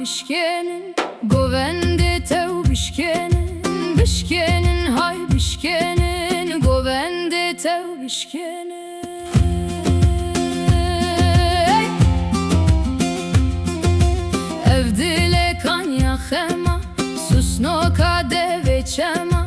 bişkenin Govende tev bişkenin Bişkenin hay bişkenin Govende tev bişkenin Evdile kan yaxema Susno kade çema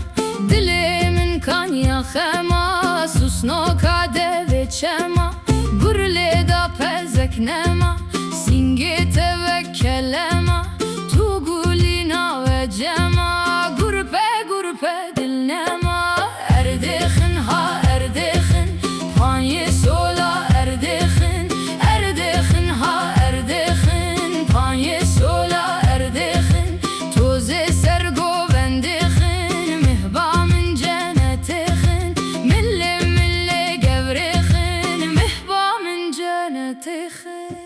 Dilimin kan yaxema Susno kade çema Gurle da pezek nema Singi tevekkelema Tu gulina ve cema Gurpe gurpe dilnema Erdixin ha erdixin Panye sola erdixin Erdixin ha erdixin Panye sola erdixin Toze sergo vendixin Mihbamın cennetixin Mille mille gevrixin Mihbamın cennetixin